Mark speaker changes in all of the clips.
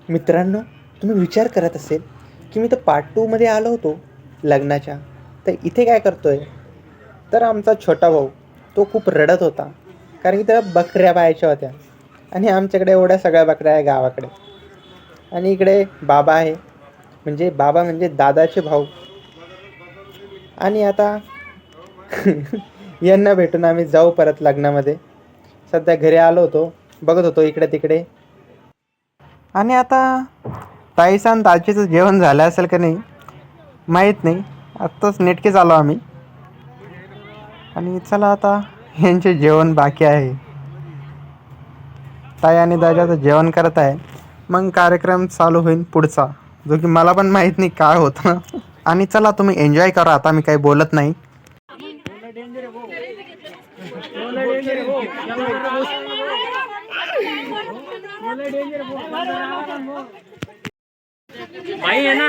Speaker 1: मित्रांनो, तुम्ही विचार करत असेल की मी तर पार्ट 2मध्ये आलो होतो लग्नाच्या, तर इथे काय करतो आहे? तर आमचा छोटा भाऊ तो खूप रडत होता, कारण की त्याला बकऱ्या पाहायच्या होत्या आणि आमच्याकडे एवढ्या सगळ्या बकऱ्या आहे गावाकडे. आणि इकडे बाबा आहे, म्हणजे बाबा म्हणजे दादाचे भाऊ. आणि आता यांना भेटून आम्ही जाऊ परत लग्नामध्ये. सध्या घरी आलो होतो, बघत होतो इकडे तिकडे. आणि आता ताईचं आणि दाजीचं जेवण झालं असेल का नाही माहीत नाही, आत्ताच नेटकेच आलो आम्ही. आणि चला आता यांचे जेवण बाकी आहे. ताई आणि दाजी आता जेवण करत आहे, मग कार्यक्रम चालू होईल पुढचा, जो की मला पण माहीत नाही काय होतं. आणि चला तुम्ही एन्जॉय करा, आता मी काही बोलत नाही.
Speaker 2: भाई आहे ना,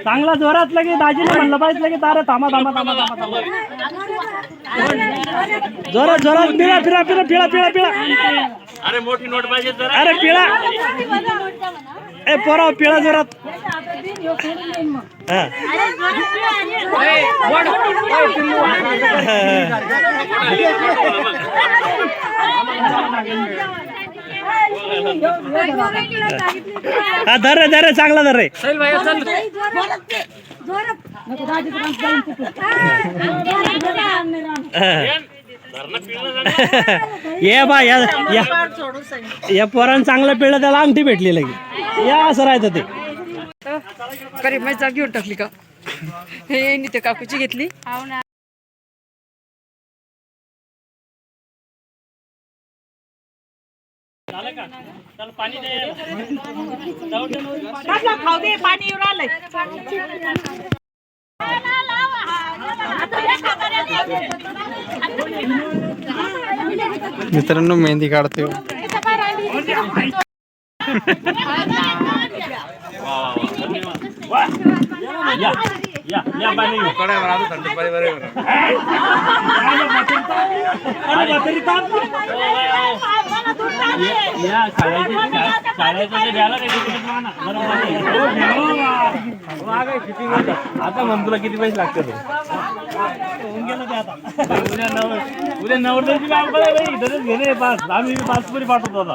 Speaker 2: चांगला जोरात लगे दाजीने म्हणलं पाहिजे लगे तारा थांबा थांबा थांबा थांबा थांबा. जोरात जोरात पिळा पिळा पिळा पिळा पिळा पिळा. अरे मोठी नोट पाहिजे जरा. अरे पिळा, ए पोरा पिळा जोरात. हा धर रे धर रे, चांगला धर रे. ये बा या पोरानं चांगलं पिळलं, त्याला अंगठी भेटली लगे. या असं राहायचं ते.
Speaker 3: करी माझी घेऊन टाकली का हे ते काकूची घेतली.
Speaker 2: पाणी
Speaker 3: येऊन आलंय.
Speaker 1: मित्रांनो मेहंदी काढतोय.
Speaker 2: आता मग तुला किती पैसे लागतात? उद्या नवरदेवाची काम करायला इथंच घेणे पास. आम्ही पासपुरी पाठवतो आता.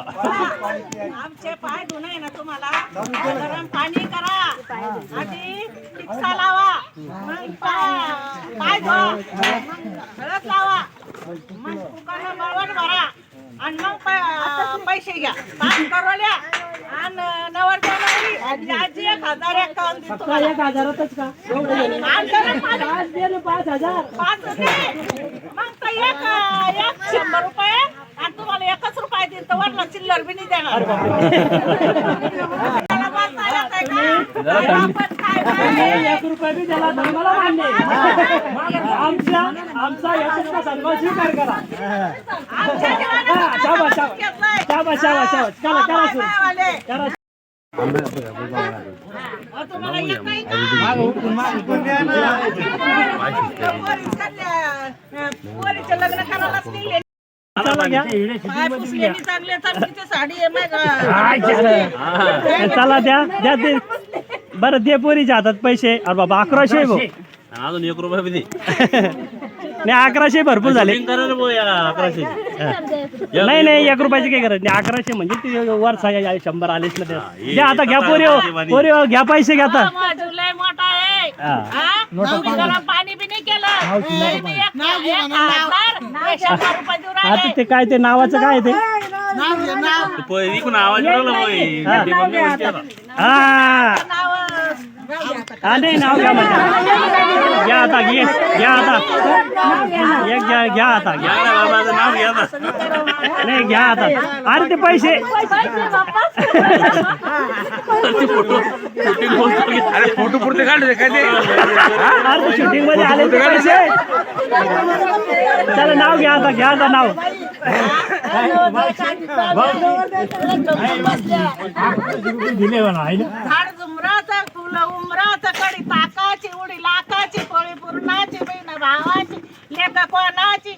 Speaker 4: आमचे पाय धुणे ना तुम्हाला गरम पाणी करा, आधी टिक्सा लावा, मग पाय धुवा, मग हळद लावा, मग कुकरला मळवण भरा आणि मग पैसे घ्या. पाच करोल्या आणि नवरदेवाला आजी 1000 account देतो.
Speaker 3: 1000च का?
Speaker 4: 5 मग तर एक 100 रुपये आणि तुम्हाला 1च रुपये देईल, तर वरला चिल्लर बी नाही देणार.
Speaker 3: एक रुपये बी त्याला धर्माला मान्य. आमचा याचा सन्मान स्वीकार करा. शाबास शाबास शाबास शाबास शाबास. करा करा सुरू करा.
Speaker 4: तुम्हाला येत नाही का? पोरीचं लग्न करायलाच निघले. चांगले चांगलीची साडी आहे मग.
Speaker 2: चला द्या द्या ते. बरं दे पोरीच्या हातात पैसे. अरे बाबा 1100 भाऊ.
Speaker 5: अजून 1 रुपया बी दे.
Speaker 2: नाही 1100 भरपूर झाले.
Speaker 5: 1100.
Speaker 2: नाही नाही 1 रुपयाची काही गरज नाही. 1100 म्हणजे ते वर 100 आलेच ना. द्या आता, घ्या पोरी हो, पोरी हो, घ्या पैसे घ्या आता.
Speaker 4: जुलै मोठा आहे. गरम पाणी बी नाही केलं. 100 रुपये देऊ
Speaker 2: आता
Speaker 4: राहिले.
Speaker 2: ते काय ते नावाचं काय ते?
Speaker 5: इकडून आवाज येऊ
Speaker 2: हा नाही नाव घ्या म्हणता. घ्या आता, घ्या आता, एक घ्या आता, घ्या.
Speaker 5: माझं नाव घ्या ना.
Speaker 2: नाही घ्या आता. अरे ते पैसे
Speaker 5: अरे फोटो पुरते काढले काय ते?
Speaker 2: अरे शूटिंग मध्ये आले ते पैसे. चला नाव घ्या आता, घ्या आता नाव. दिले म्हणा आहे ना.
Speaker 4: झाड जुमराचं, फुलं उमराचं, कडी ताकाची, उडी लाखाची, पोळी पूर्णाची, बहीण भावाची, लेक कोणाची,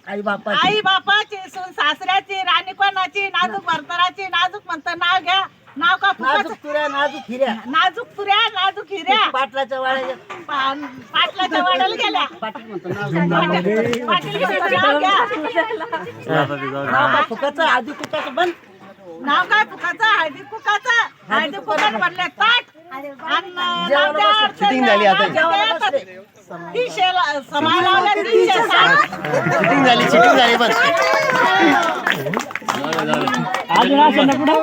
Speaker 4: आई बापाची, सून सासऱ्याची, राणी कोणाची, नाजूक भरतराची, नाजूक म्हणतं नाव घ्या. नाव का फुकट नाजूक तुऱ्या नाजूक हिऱ्या पाटलाच्या वाड्याला गेल्या पाटील फुकाचं हळदी कुकाचं बंद नाव काय फुकाचं हळदी कुकाचं भरले ताट
Speaker 1: शूटिंग झाली आता चिटिंग झाली बस
Speaker 2: अजून असं नको ना.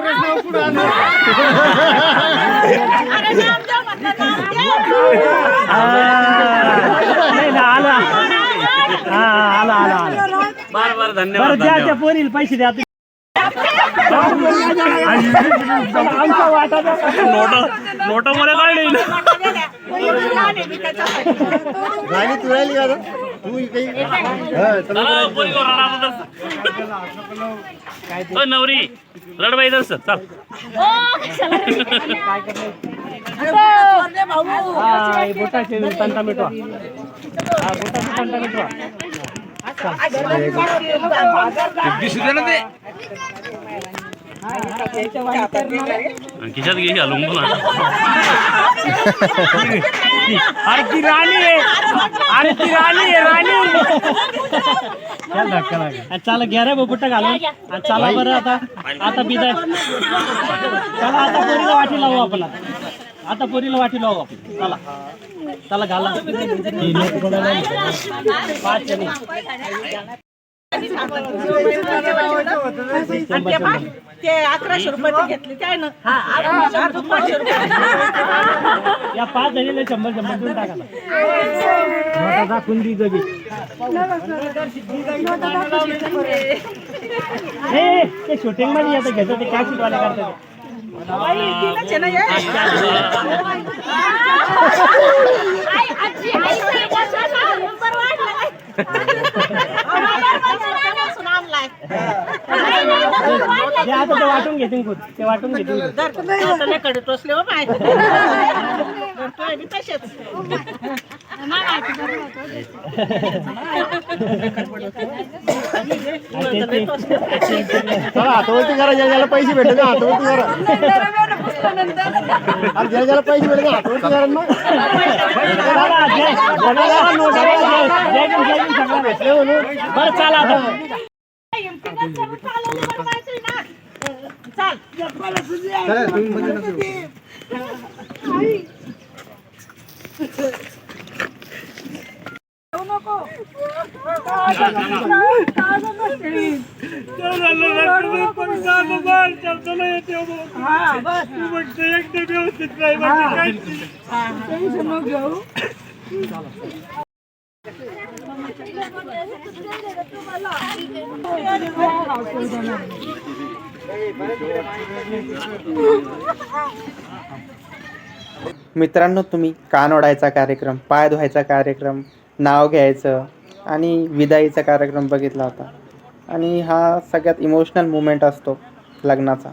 Speaker 2: नाही ना, आला आला आला आला
Speaker 5: बार
Speaker 2: बरं
Speaker 5: धन्यवाद
Speaker 2: द्या त्या पोरीला पैसे द्या आमचा वाटा द्या.
Speaker 5: नोटा मध्ये काढले
Speaker 1: गाणी तुरायली का तू
Speaker 5: नवरी रडबाई दर्श चल
Speaker 2: बोटाचे तंटा मिटवा बोटाचे तंटा मिटवा
Speaker 5: खिशात घे घालून बोला
Speaker 2: अरे ती राणी आहे अरे ती राणी आहे राणी चला घ्या रे बोटा घालून चला बरं आता बिदाय चला आता पोरीला वाटी लावू आपण आता पोरीला वाटी लावू आपण चला चला घाला पाच जणी
Speaker 4: ते 1100 रुपये घेतले काय ना
Speaker 2: या 5 जणीला 100 देऊन टाका नोटा दाखवून दी जगी ते शूटिंग मध्ये आता घेतो ते काय शिकवायला करतात आता ते वाटून घेतील खुद ते वाटून घेतील
Speaker 4: कडे टोचले हो माहिती तसेच
Speaker 1: हातवरती करा ज्याला पैसे भेटले ना हातवरती करा ज्याला पैसे भेटले ना हातवरती करा भेटले म्हणून
Speaker 2: बरं चाल आता
Speaker 1: मित्रांनो, तुम्ही कान ओढायचा कार्यक्रम, पाय धुवायचा कार्यक्रम, नाव घ्यायचं आणि विदाईचा कार्यक्रम बघितला होता. आणि हा सगळ्यात इमोशनल मुमेंट असतो लग्नाचा.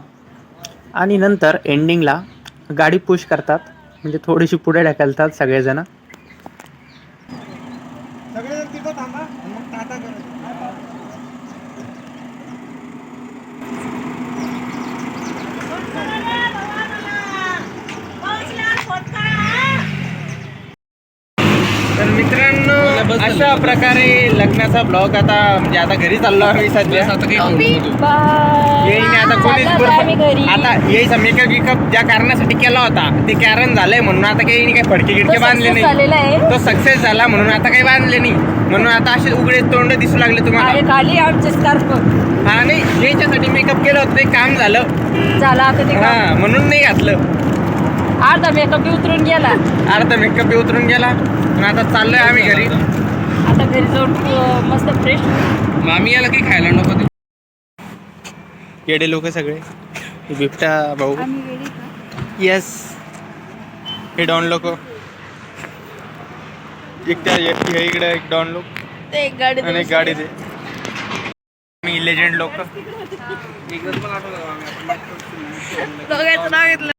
Speaker 1: आणि नंतर एंडिंगला गाडी पुश करतात, म्हणजे थोडीशी पुढे ढकलतात सगळेजण. तर मित्रांनो, अशा प्रकारे लग्नाचा ब्लॉग आता म्हणजे आता घरी चाललो आम्ही सध्या. येईने आता कोणीच आता यायचा मेकअप ज्या कारणासाठी केला होता ते कारण झालंय म्हणून आता काही काही फडके गिडके बांधले नाही. तो सक्सेस झाला म्हणून आता काही बांधले नाही, म्हणून आता असे उघडे तोंड दिसू लागले तुम्हाला. हा नाही, याच्यासाठी मेकअप केलं होतं ते काम झालं हा म्हणून नाही घातलं.
Speaker 3: अर्धा मेकअप उतरून गेला
Speaker 1: आणि आता चाललोय आम्ही घरी.
Speaker 3: आता घरी जाऊन मस्त फ्रेश
Speaker 5: मामी याला काही खायला नको.
Speaker 1: येडे लोक सगळे. बिबट्या भाऊ, येस, हे डॉन लोक इकडे एक डॉन लोक आणि एक गाडी दे. मी लेजेंड लोक.
Speaker 3: दोघांचं नाव घेतलं.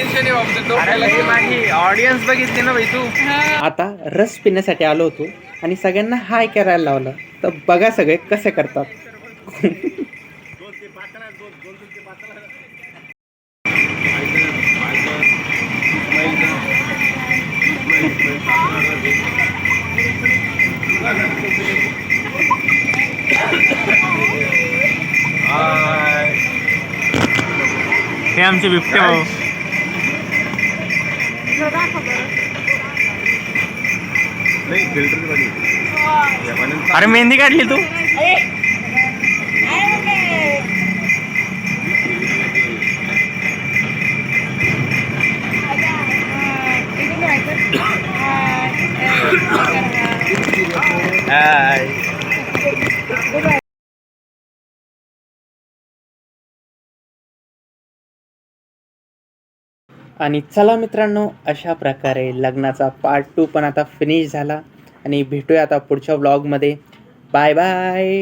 Speaker 5: टेन्शन आहे बाबा डोक्याला.
Speaker 1: माझी ऑडियन्स बघितली ना भाई तू. आता रस पिण्यासाठी आलो होतो आणि सगळ्यांना हाय करायला लावलं. तर बघा सगळे कसे करतात.
Speaker 5: हे आमचे बिबटे भाऊ. अरे मेहंदी काढली तू. आणि चला मित्रांनो, अशा प्रकारे लग्नाचा पार्ट 2 पण आता फिनिश झाला आणि भेटूया आता पुढच्या व्लॉगमध्ये. Bye bye.